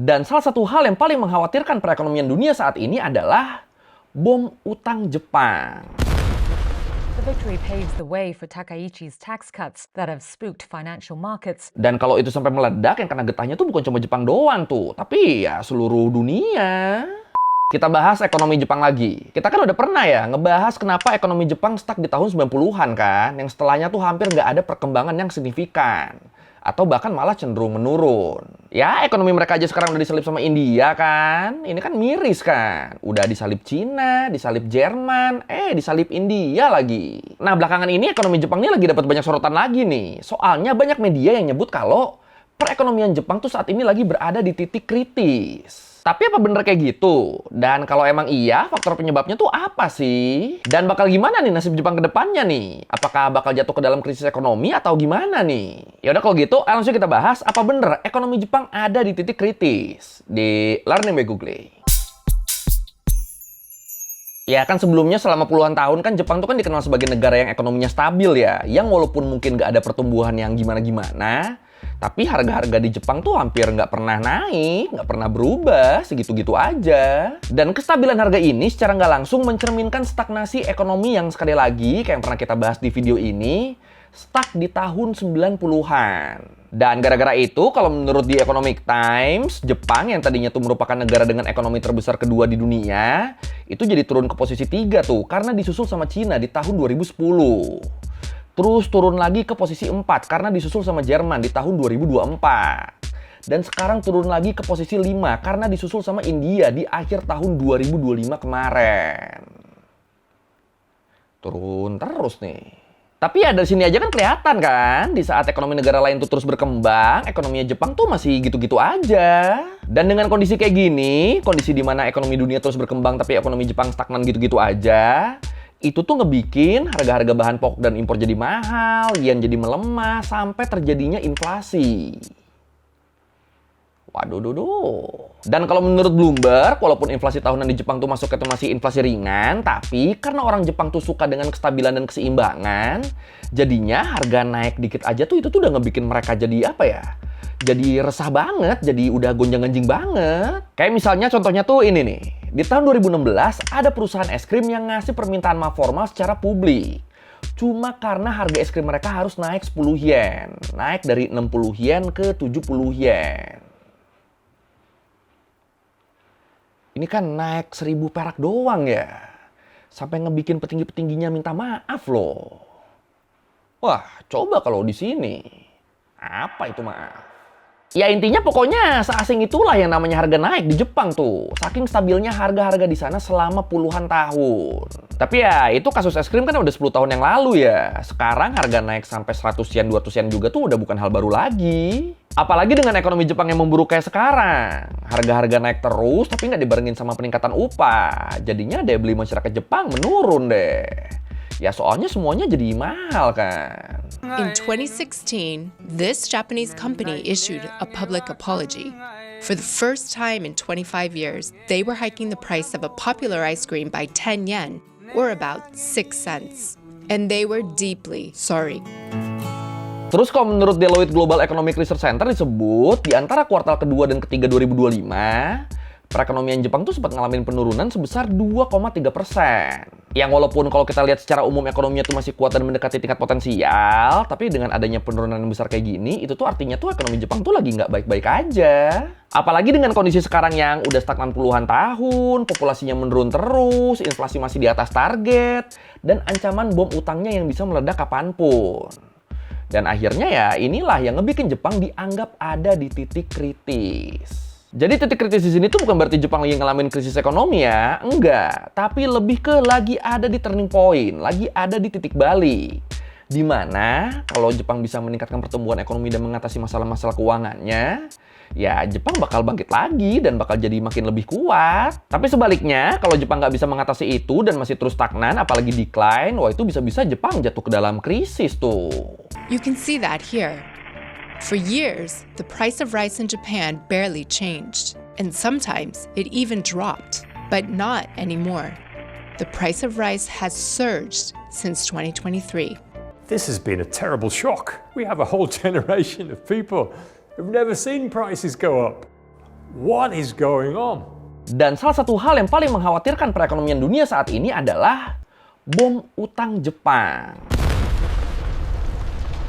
Dan salah satu hal yang paling mengkhawatirkan perekonomian dunia saat ini adalah bom utang Jepang. The victory paves the way for Takaichi's tax cuts that have spooked financial markets. Dan kalau itu sampai meledak, yang kena getahnya tuh bukan cuma Jepang doang tuh, tapi ya seluruh dunia. Kita bahas ekonomi Jepang lagi. Kita kan udah pernah ya ngebahas kenapa ekonomi Jepang stuck di tahun 90-an kan, yang setelahnya tuh hampir nggak ada perkembangan yang signifikan. Atau bahkan malah cenderung menurun. Ya, ekonomi mereka aja sekarang udah disalip sama India kan. Ini kan miris kan. Udah disalip Cina, disalip Jerman, disalip India lagi. Nah, belakangan ini ekonomi Jepang ini lagi dapat banyak sorotan lagi nih. Soalnya banyak media yang nyebut kalau perekonomian Jepang tuh saat ini lagi berada di titik kritis. Tapi apa bener kayak gitu? Dan kalau emang iya, faktor penyebabnya tuh apa sih? Dan bakal gimana nih nasib Jepang ke depannya nih? Apakah bakal jatuh ke dalam krisis ekonomi atau gimana nih? Ya udah kalau gitu, langsung kita bahas apa bener ekonomi Jepang ada di titik kritis di Learning by Google. Ya kan sebelumnya selama puluhan tahun kan Jepang tuh kan dikenal sebagai negara yang ekonominya stabil ya. Yang walaupun mungkin nggak ada pertumbuhan yang gimana-gimana, tapi harga-harga di Jepang tuh hampir nggak pernah naik, nggak pernah berubah, segitu-gitu aja. Dan kestabilan harga ini secara nggak langsung mencerminkan stagnasi ekonomi yang sekali lagi, kayak yang pernah kita bahas di video ini, stuck di tahun 90-an. Dan gara-gara itu, kalau menurut The Economic Times, Jepang yang tadinya tuh merupakan negara dengan ekonomi terbesar kedua di dunia, itu jadi turun ke posisi 3 tuh, karena disusul sama Cina di tahun 2010. Terus turun lagi ke posisi 4 karena disusul sama Jerman di tahun 2024. Dan sekarang turun lagi ke posisi 5 karena disusul sama India di akhir tahun 2025 kemarin. Turun terus nih. Tapi ya dari sini aja kan kelihatan kan, di saat ekonomi negara lain tuh terus berkembang, ekonominya Jepang tuh masih gitu-gitu aja. Dan dengan kondisi kayak gini, kondisi di mana ekonomi dunia terus berkembang tapi ekonomi Jepang stagnan gitu-gitu aja, itu tuh ngebikin harga-harga bahan pokok dan impor jadi mahal, yen jadi melemah, sampai terjadinya inflasi. Waduh. Dan kalau menurut Bloomberg, walaupun inflasi tahunan di Jepang tuh masuknya tuh masih inflasi ringan, tapi karena orang Jepang tuh suka dengan kestabilan dan keseimbangan, jadinya harga naik dikit aja tuh itu tuh udah ngebikin mereka jadi apa ya? Jadi resah banget, jadi udah gonjang-ganjing banget. Kayak misalnya contohnya tuh ini nih. Di tahun 2016 ada perusahaan es krim yang ngasih permintaan maaf formal secara publik. Cuma karena harga es krim mereka harus naik 10 yen. Naik dari 60 yen ke 70 yen. Ini kan naik 1000 perak doang ya. Sampai ngebikin petinggi-petingginya minta maaf loh. Wah, coba kalau di sini. Apa itu maaf? Ya intinya pokoknya seasing itulah yang namanya harga naik di Jepang tuh. Saking stabilnya harga-harga di sana selama puluhan tahun. Tapi ya itu kasus es krim kan udah 10 tahun yang lalu ya. Sekarang harga naik sampai 100 yen, 200 yen juga tuh udah bukan hal baru lagi. Apalagi dengan ekonomi Jepang yang memburuk kayak sekarang. Harga-harga naik terus tapi nggak dibarengin sama peningkatan upah. Jadinya daya beli masyarakat Jepang menurun deh. Ya soalnya semuanya jadi mahal kan. In 2016, this Japanese company issued a public apology. For the first time in 25 years, they were hiking the price of a popular ice cream by 10 yen, or about 6 cents. And they were deeply sorry. Terus kalau menurut Deloitte Global Economic Research Center disebut, di antara kuartal kedua dan ketiga 2025, perekonomian Jepang tuh sempat ngalamin penurunan sebesar 2,3%. Yang walaupun kalau kita lihat secara umum ekonominya tuh masih kuat dan mendekati tingkat potensial, tapi dengan adanya penurunan yang besar kayak gini, itu tuh artinya tuh ekonomi Jepang tuh lagi nggak baik-baik aja. Apalagi dengan kondisi sekarang yang udah stagnan puluhan tahun, populasinya menurun terus, inflasi masih di atas target, dan ancaman bom utangnya yang bisa meledak kapanpun. Dan akhirnya ya inilah yang ngebikin Jepang dianggap ada di titik kritis. Jadi titik kritis di sini tuh bukan berarti Jepang lagi ngalamin krisis ekonomi ya, enggak. Tapi lebih ke lagi ada di turning point, lagi ada di titik balik. Dimana kalau Jepang bisa meningkatkan pertumbuhan ekonomi dan mengatasi masalah-masalah keuangannya, ya Jepang bakal bangkit lagi dan bakal jadi makin lebih kuat. Tapi sebaliknya, kalau Jepang nggak bisa mengatasi itu dan masih terus stagnan, apalagi decline, wah itu bisa-bisa Jepang jatuh ke dalam krisis tuh. You can see that here. For years, the price of rice in Japan barely changed, and sometimes it even dropped, but not anymore. The price of rice has surged since 2023. This has been a terrible shock. We have a whole generation of people who've never seen prices go up. What is going on? Dan salah satu hal yang paling mengkhawatirkan perekonomian dunia saat ini adalah bom utang Jepang.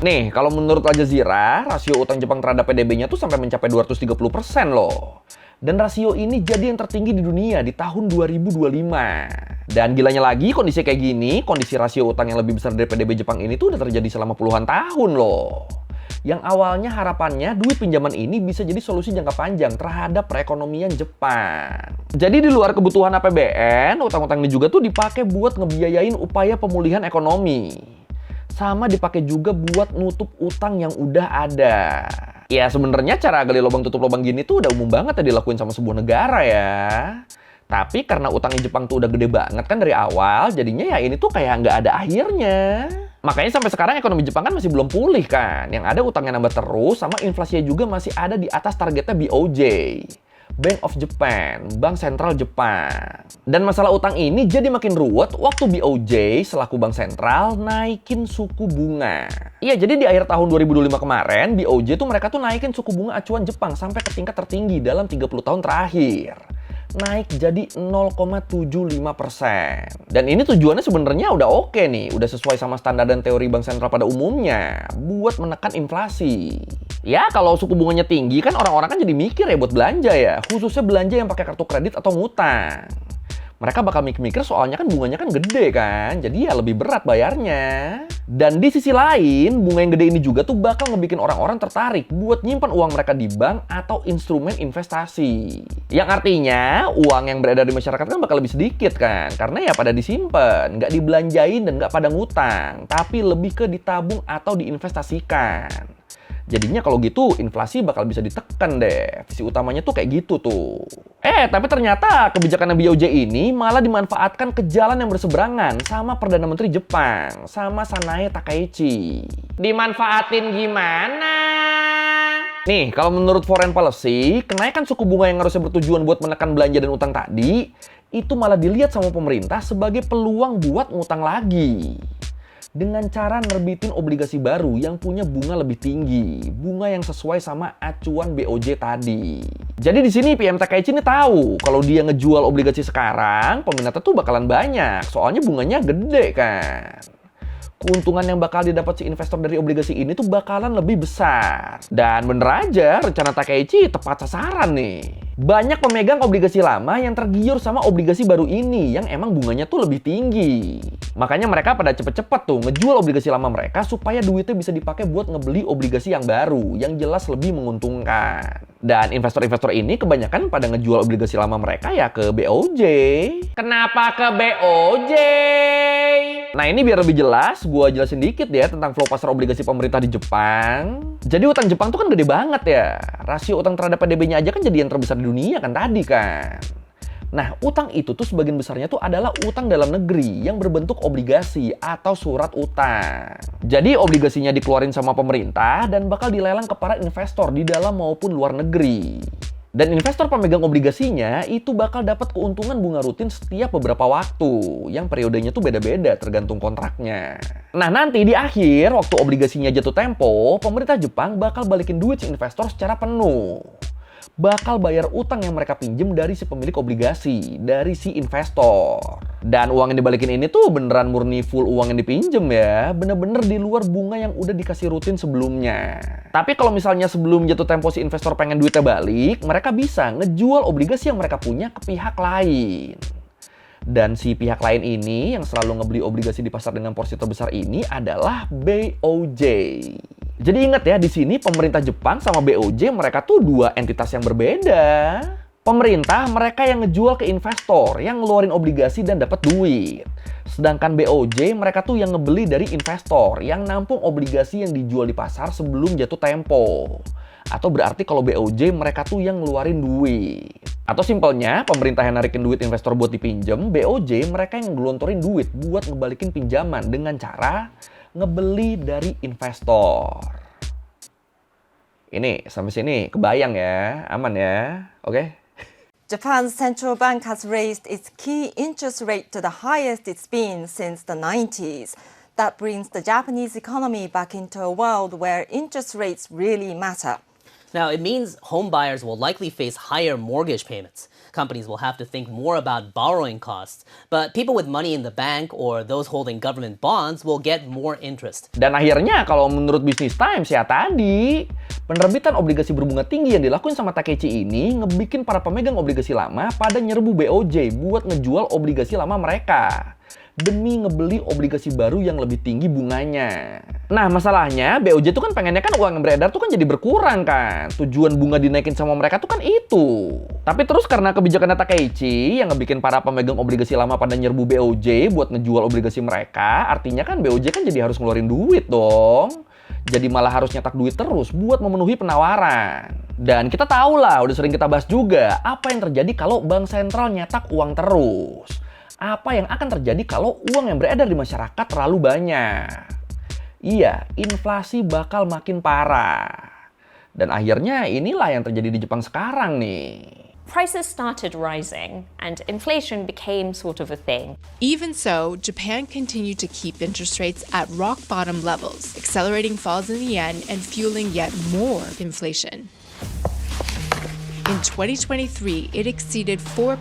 Nih, kalau menurut Al Jazeera, rasio utang Jepang terhadap PDB-nya tuh sampai mencapai 230% loh. Dan rasio ini jadi yang tertinggi di dunia di tahun 2025. Dan gilanya lagi, kondisi kayak gini, kondisi rasio utang yang lebih besar dari PDB Jepang ini tuh udah terjadi selama puluhan tahun loh. Yang awalnya harapannya duit pinjaman ini bisa jadi solusi jangka panjang terhadap perekonomian Jepang. Jadi di luar kebutuhan APBN, utang-utang ini juga tuh dipakai buat ngebiayain upaya pemulihan ekonomi. Sama dipakai juga buat nutup utang yang udah ada. Ya sebenarnya cara gali lubang tutup lubang gini tuh udah umum banget ya dilakuin sama sebuah negara ya. Tapi karena utangnya Jepang tuh udah gede banget kan dari awal, jadinya ya ini tuh kayak nggak ada akhirnya. Makanya sampai sekarang ekonomi Jepang kan masih belum pulih kan. Yang ada utangnya nambah terus, sama inflasinya juga masih ada di atas targetnya BOJ. Bank of Japan, Bank Sentral Jepang. Dan masalah utang ini jadi makin ruwet waktu BOJ selaku Bank Sentral naikin suku bunga. Iya, jadi di akhir tahun 2025 kemarin, BOJ tuh mereka tuh naikin suku bunga acuan Jepang sampai ke tingkat tertinggi dalam 30 tahun terakhir. Naik jadi 0,75%. Dan ini tujuannya sebenarnya udah oke nih, udah sesuai sama standar dan teori bank sentral pada umumnya buat menekan inflasi. Ya kalau suku bunganya tinggi kan orang-orang kan jadi mikir ya buat belanja ya, khususnya belanja yang pakai kartu kredit atau ngutang. Mereka bakal mikir-mikir soalnya kan bunganya kan gede kan, jadi ya lebih berat bayarnya. Dan di sisi lain, bunga yang gede ini juga tuh bakal ngebikin orang-orang tertarik buat nyimpan uang mereka di bank atau instrumen investasi. Yang artinya, uang yang beredar di masyarakat kan bakal lebih sedikit kan, karena ya pada disimpan, nggak dibelanjain dan nggak pada ngutang, tapi lebih ke ditabung atau diinvestasikan. Jadinya kalau gitu inflasi bakal bisa ditekan deh. Visi utamanya tuh kayak gitu tuh. Tapi ternyata kebijakan BOJ ini malah dimanfaatkan ke jalan yang berseberangan sama Perdana Menteri Jepang, sama Sanae Takaichi. Dimanfaatin gimana? Nih, kalau menurut Foreign Policy, kenaikan suku bunga yang harusnya bertujuan buat menekan belanja dan utang tadi, itu malah dilihat sama pemerintah sebagai peluang buat ngutang lagi. Dengan cara nerbitin obligasi baru yang punya bunga lebih tinggi, bunga yang sesuai sama acuan BOJ tadi. Jadi di sini PM Takaichi ini tahu kalau dia ngejual obligasi sekarang, peminatnya tuh bakalan banyak, soalnya bunganya gede kan. Keuntungan yang bakal didapat si investor dari obligasi ini tuh bakalan lebih besar. Dan bener aja, rencana Takaichi tepat sasaran nih. Banyak pemegang obligasi lama yang tergiur sama obligasi baru ini yang emang bunganya tuh lebih tinggi. Makanya mereka pada cepet-cepet tuh ngejual obligasi lama mereka supaya duitnya bisa dipakai buat ngebeli obligasi yang baru, yang jelas lebih menguntungkan. Dan investor-investor ini kebanyakan pada ngejual obligasi lama mereka ya ke BOJ. Kenapa ke BOJ? Nah ini biar lebih jelas, gue jelasin dikit ya tentang flow pasar obligasi pemerintah di Jepang. Jadi utang Jepang tuh kan gede banget ya. Rasio utang terhadap PDB-nya aja kan jadi yang terbesar di dunia kan tadi kan. Nah utang itu tuh sebagian besarnya tuh adalah utang dalam negeri yang berbentuk obligasi atau surat utang. Jadi obligasinya dikeluarin sama pemerintah dan bakal dilelang ke para investor di dalam maupun luar negeri. Dan investor pemegang obligasinya itu bakal dapat keuntungan bunga rutin setiap beberapa waktu, yang periodenya tuh beda-beda tergantung kontraknya. Nah nanti di akhir, waktu obligasinya jatuh tempo, pemerintah Jepang bakal balikin duit si investor secara penuh. Bakal bayar utang yang mereka pinjem dari si pemilik obligasi, dari si investor. Dan uang yang dibalikin ini tuh beneran murni full uang yang dipinjem ya, bener-bener di luar bunga yang udah dikasih rutin sebelumnya. Tapi kalau misalnya sebelum jatuh tempo si investor pengen duitnya balik, mereka bisa ngejual obligasi yang mereka punya ke pihak lain. Dan si pihak lain ini yang selalu ngebeli obligasi di pasar dengan porsi terbesar ini adalah BOJ. Jadi ingat ya, di sini pemerintah Jepang sama BOJ mereka tuh dua entitas yang berbeda. Pemerintah mereka yang ngejual ke investor, yang ngeluarin obligasi dan dapat duit. Sedangkan BOJ mereka tuh yang ngebeli dari investor, yang nampung obligasi yang dijual di pasar sebelum jatuh tempo. Atau berarti kalau BOJ mereka tuh yang ngeluarin duit. Atau simpelnya, pemerintah yang narikin duit investor buat dipinjem, BOJ mereka yang ngelontorin duit buat ngebalikin pinjaman dengan cara ngebeli dari investor. Ini sampai sini kebayang ya, aman ya, oke? Japan's central bank has raised its key interest rate to the highest it's been since the 90s. That brings the Japanese economy back into a world where interest rates really matter. Now, it means home buyers will likely face higher mortgage payments. Companies will have to think more about borrowing costs, but people with money in the bank or those holding government bonds will get more interest. Dan akhirnya kalau menurut Business Times ya tadi, penerbitan obligasi berbunga tinggi yang dilakuin sama Takeichi ini ngebikin para pemegang obligasi lama pada nyerbu BOJ buat ngejual obligasi lama mereka demi ngebeli obligasi baru yang lebih tinggi bunganya. Nah, masalahnya BOJ tuh kan pengennya kan uang yang beredar tuh kan jadi berkurang kan. Tujuan bunga dinaikin sama mereka tuh kan itu. Tapi terus karena kebijakan Takeichi yang ngebikin para pemegang obligasi lama pada nyerbu BOJ buat ngejual obligasi mereka, artinya kan BOJ kan jadi harus ngeluarin duit dong. Jadi malah harus nyetak duit terus buat memenuhi penawaran. Dan kita tahu lah, udah sering kita bahas juga, apa yang terjadi kalau bank sentral nyetak uang terus. Apa yang akan terjadi kalau uang yang beredar di masyarakat terlalu banyak? Iya, inflasi bakal makin parah. Dan akhirnya inilah yang terjadi di Jepang sekarang nih. Prices started rising and inflation became sort of a thing. Even so, Japan continued to keep interest rates at rock bottom levels, accelerating falls in the yen and fueling yet more inflation. In 2023, it exceeded 4%,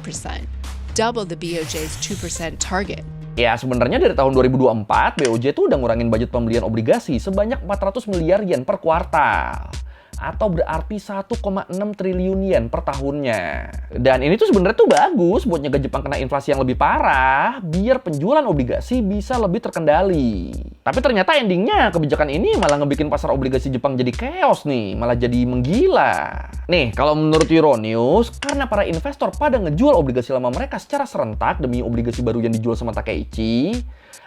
double the BOJ's 2% target. Ya, sebenarnya dari tahun 2024, BOJ tuh udah ngurangin budget pembelian obligasi sebanyak 400 miliar yen per kuartal. Atau berarti 1,6 triliun yen per tahunnya. Dan ini tuh sebenarnya tuh bagus buat nyegah Jepang kena inflasi yang lebih parah, biar penjualan obligasi bisa lebih terkendali. Tapi ternyata endingnya kebijakan ini malah ngebikin pasar obligasi Jepang jadi chaos nih, malah jadi menggila. Nih, kalau menurut Euronews, karena para investor pada ngejual obligasi lama mereka secara serentak demi obligasi baru yang dijual sama Takeichi,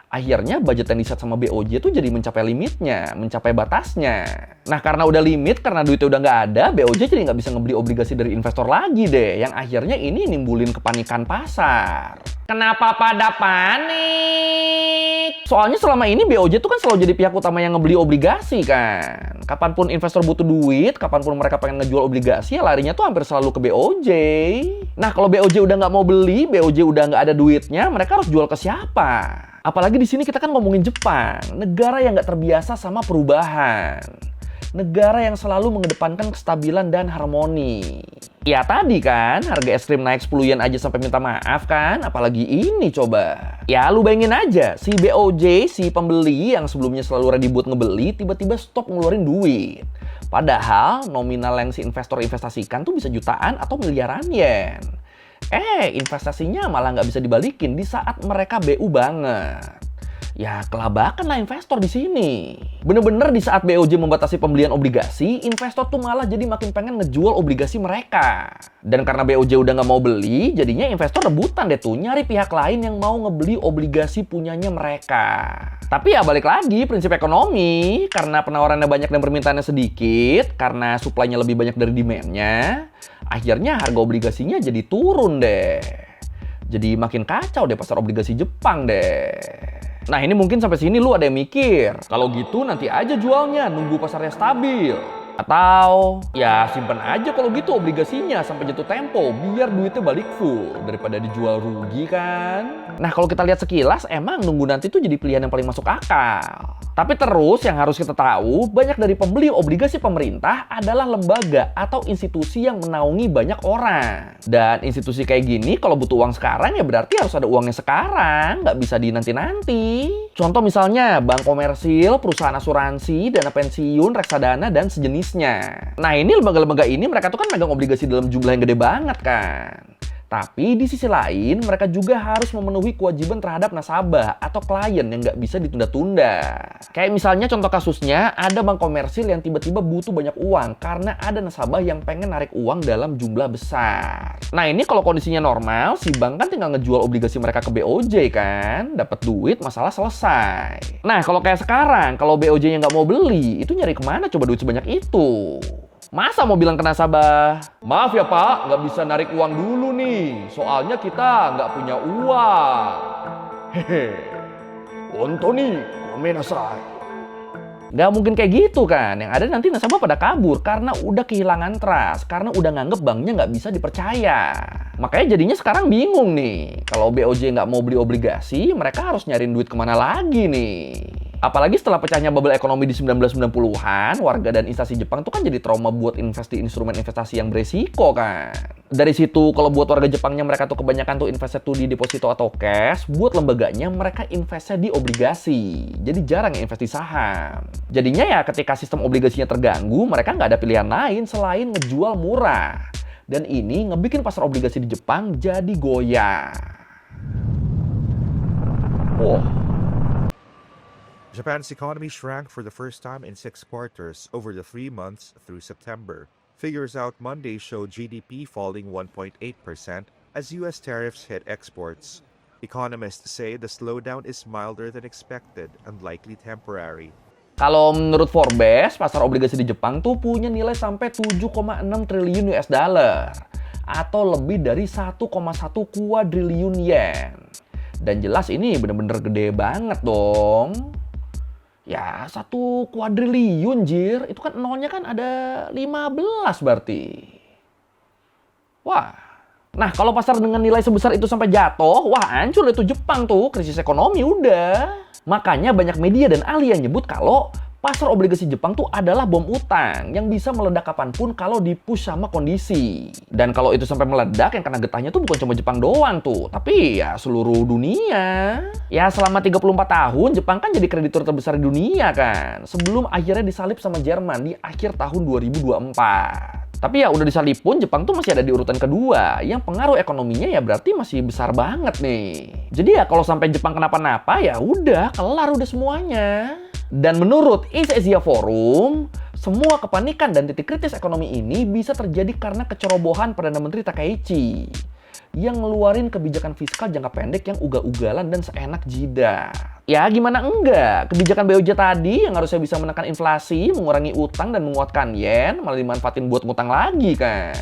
akhirnya budget yang diset sama BOJ tuh jadi mencapai limitnya, mencapai batasnya. Nah, karena udah limit, karena duitnya udah nggak ada, BOJ jadi nggak bisa ngebeli obligasi dari investor lagi deh. Yang akhirnya ini nimbulin kepanikan pasar. Kenapa pada panik? Soalnya selama ini BOJ tuh kan selalu jadi pihak utama yang ngebeli obligasi kan. Kapanpun investor butuh duit, kapanpun mereka pengen ngejual obligasi, ya larinya tuh hampir selalu ke BOJ. Nah, kalau BOJ udah nggak mau beli, BOJ udah nggak ada duitnya, mereka harus jual ke siapa? Apalagi di sini kita kan ngomongin Jepang, negara yang nggak terbiasa sama perubahan. Negara yang selalu mengedepankan kestabilan dan harmoni. Ya tadi kan, harga es krim naik 10 yen aja sampai minta maaf kan, apalagi ini coba. Ya lu bayangin aja, si BOJ, si pembeli yang sebelumnya selalu ready buat ngebeli, tiba-tiba stop ngeluarin duit. Padahal nominal yang si investor investasikan tuh bisa jutaan atau miliaran yen. Investasinya malah nggak bisa dibalikin di saat mereka BU banget. Ya kelabakan lah investor di sini. Bener-bener di saat BOJ membatasi pembelian obligasi, investor tuh malah jadi makin pengen ngejual obligasi mereka. Dan karena BOJ udah nggak mau beli, jadinya investor rebutan deh tuh nyari pihak lain yang mau ngebeli obligasi punyanya mereka. Tapi ya balik lagi prinsip ekonomi, karena penawarannya banyak dan permintaannya sedikit, karena supply-nya lebih banyak dari demand-nya, akhirnya harga obligasinya jadi turun deh. Jadi makin kacau deh pasar obligasi Jepang deh. Nah ini mungkin sampai sini lu ada yang mikir, kalau gitu nanti aja jualnya, nunggu pasarnya stabil. Atau ya simpen aja kalau gitu obligasinya sampai jatuh tempo, biar duitnya balik full daripada dijual rugi kan. Nah kalau kita lihat sekilas emang nunggu nanti tuh jadi pilihan yang paling masuk akal. Tapi terus yang harus kita tahu, banyak dari pembeli obligasi pemerintah adalah lembaga atau institusi yang menaungi banyak orang. Dan institusi kayak gini kalau butuh uang sekarang ya berarti harus ada uangnya sekarang, nggak bisa dinanti-nanti. Contoh misalnya bank komersil, perusahaan asuransi, dana pensiun, reksadana, dan sejenisnya. Nah ini lembaga-lembaga ini mereka tuh kan megang obligasi dalam jumlah yang gede banget kan. Tapi di sisi lain mereka juga harus memenuhi kewajiban terhadap nasabah atau klien yang nggak bisa ditunda-tunda. Kayak misalnya contoh kasusnya ada bank komersil yang tiba-tiba butuh banyak uang karena ada nasabah yang pengen narik uang dalam jumlah besar. Nah ini kalau kondisinya normal, si bank kan tinggal ngejual obligasi mereka ke BOJ kan, dapat duit, masalah selesai. Nah kalau kayak sekarang, kalau BOJ-nya nggak mau beli, itu nyari kemana coba duit sebanyak itu? Masa mau bilang ke nasabah, maaf ya pak, nggak bisa narik uang dulu nih, soalnya kita nggak punya uang. Hehe, Ontoni, gomenasai. Nggak mungkin kayak gitu kan, yang ada nanti nasabah pada kabur karena udah kehilangan trust, karena udah nganggep banknya nggak bisa dipercaya. Makanya jadinya sekarang bingung nih, kalau BOJ nggak mau beli obligasi, mereka harus nyariin duit kemana lagi nih. Apalagi setelah pecahnya bubble ekonomi di 1990-an, warga dan instansi Jepang tuh kan jadi trauma buat investasi instrumen investasi yang beresiko kan. Dari situ kalau buat warga Jepangnya mereka tuh kebanyakan tuh investasi tuh di deposito atau cash, buat lembaganya mereka investasi di obligasi. Jadi jarang yang investasi saham. Jadinya ya ketika sistem obligasinya terganggu, mereka nggak ada pilihan lain selain ngejual murah. Dan ini ngebikin pasar obligasi di Jepang jadi goyah. Japan's economy shrank for the first time in 6 quarters over the 3 months through September. Figures out Monday showed GDP falling 1.8% as U.S. tariffs hit exports. Economists say the slowdown is milder than expected and likely temporary. Kalau menurut Forbes, pasar obligasi di Jepang tuh punya nilai sampai 7,6 triliun US dollar atau lebih dari 1,1 kuadriliun yen. Dan jelas ini bener-bener gede banget dong. Ya, 1 kuadriliun, jir. Itu kan nolnya kan ada 15 berarti. Wah. Nah, kalau pasar dengan nilai sebesar itu sampai jatuh, wah hancur itu Jepang tuh. Krisis ekonomi udah. Makanya banyak media dan ahli yang nyebut kalau pasar obligasi Jepang tuh adalah bom utang yang bisa meledak kapanpun kalau dipush sama kondisi. Dan kalau itu sampai meledak, yang kena getahnya tuh bukan cuma Jepang doang tuh, tapi ya seluruh dunia. Ya selama 34 tahun, Jepang kan jadi kreditur terbesar di dunia kan, sebelum akhirnya disalip sama Jerman di akhir tahun 2024. Tapi ya udah disalip pun, Jepang tuh masih ada di urutan kedua, yang pengaruh ekonominya ya berarti masih besar banget nih. Jadi ya kalau sampai Jepang kenapa-napa ya udah, kelar udah semuanya. Dan menurut East Asia Forum, semua kepanikan dan titik kritis ekonomi ini bisa terjadi karena kecerobohan Perdana Menteri Takaichi yang ngeluarin kebijakan fiskal jangka pendek yang ugal-ugalan dan seenak jidat. Ya gimana enggak, kebijakan BOJ tadi yang harusnya bisa menekan inflasi, mengurangi utang dan menguatkan yen, malah dimanfaatin buat ngutang lagi kan.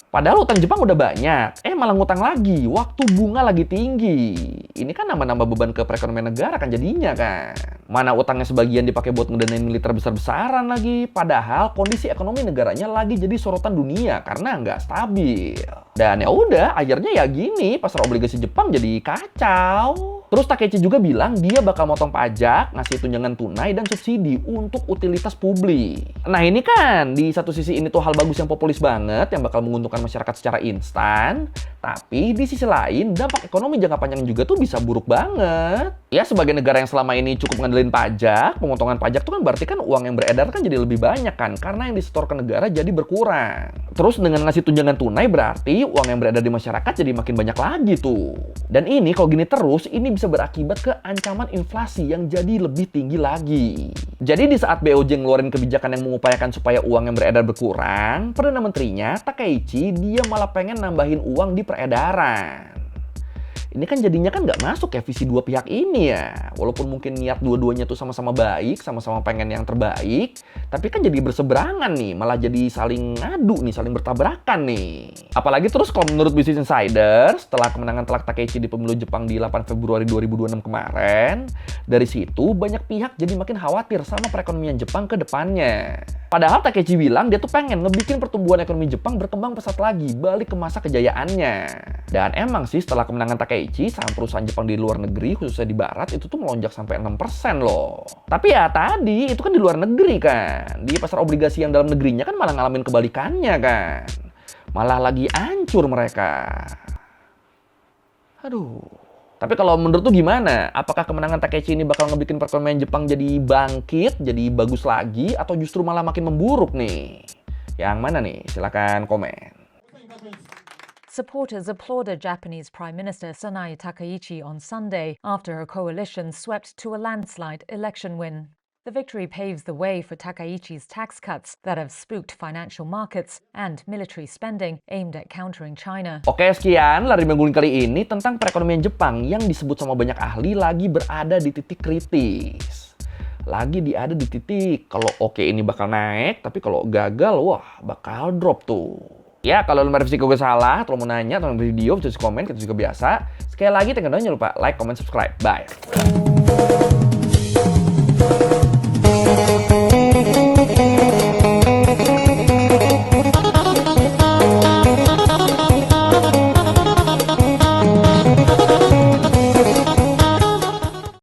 Padahal utang Jepang udah banyak, malah ngutang lagi, waktu bunga lagi tinggi. Ini kan nambah-nambah beban ke perekonomian negara kan jadinya kan. Mana utangnya sebagian dipakai buat ngedanain militer besar-besaran lagi, padahal kondisi ekonomi negaranya lagi jadi sorotan dunia karena nggak stabil. Dan ya udah, akhirnya ya gini, pasar obligasi Jepang jadi kacau. Terus Takeichi juga bilang dia bakal motong pajak, ngasih tunjangan tunai dan subsidi untuk utilitas publik. Nah ini kan, di satu sisi ini tuh hal bagus yang populis banget, yang bakal menguntungkan masyarakat secara instan. Tapi di sisi lain, dampak ekonomi jangka panjang juga tuh bisa buruk banget. Ya sebagai negara yang selama ini cukup ngandelin pajak, pemotongan pajak tuh kan berarti kan uang yang beredar kan jadi lebih banyak kan, karena yang disetor ke negara jadi berkurang. Terus dengan ngasih tunjangan tunai berarti uang yang beredar di masyarakat jadi makin banyak lagi tuh. Dan ini kalau gini terus, ini bisa berakibat ke ancaman inflasi yang jadi lebih tinggi lagi. Jadi di saat BOJ ngeluarin kebijakan yang mengupayakan supaya uang yang beredar berkurang, Perdana Menterinya Takeichi dia malah pengen nambahin uang di peredaran. Ini kan jadinya kan nggak masuk ya visi dua pihak ini ya. Walaupun mungkin niat dua-duanya tuh sama-sama baik, sama-sama pengen yang terbaik, tapi kan jadi berseberangan nih, malah jadi saling ngadu nih, saling bertabrakan nih. Apalagi terus kalau menurut Business Insider, setelah kemenangan telak Takeichi di pemilu Jepang di 8 Februari 2026 kemarin, dari situ banyak pihak jadi makin khawatir sama perekonomian Jepang ke depannya. Padahal Takeichi bilang dia tuh pengen ngebikin pertumbuhan ekonomi Jepang berkembang pesat lagi, balik ke masa kejayaannya. Dan emang sih setelah kemenangan Takeichi, saham perusahaan Jepang di luar negeri, khususnya di barat, itu tuh melonjak sampai 6% loh. Tapi ya tadi, itu kan di luar negeri kan. Di pasar obligasi yang dalam negerinya kan malah ngalamin kebalikannya kan. Malah lagi hancur mereka. Aduh. Tapi kalau menurut tuh gimana? Apakah kemenangan Takeichi ini bakal ngebikin perekonomian Jepang jadi bangkit, jadi bagus lagi, atau justru malah makin memburuk nih? Yang mana nih? Silakan komen. Supporters applauded Japanese Prime Minister Sanae Takaichi on Sunday after her coalition swept to a landslide election win. The victory paves the way for Takaichi's tax cuts that have spooked financial markets and military spending aimed at countering China. Oke, sekian lari mengguling kali ini tentang perekonomian Jepang yang disebut sama banyak ahli lagi berada di titik kritis. Lagi ada di titik kalau oke ini bakal naik, tapi kalau gagal wah bakal drop tuh. Ya, kalau lu merevisi gue salah, atau mau nanya, atau mau video, bisa komen, kita juga biasa. Sekali lagi, jangan lupa like, comment, subscribe. Bye.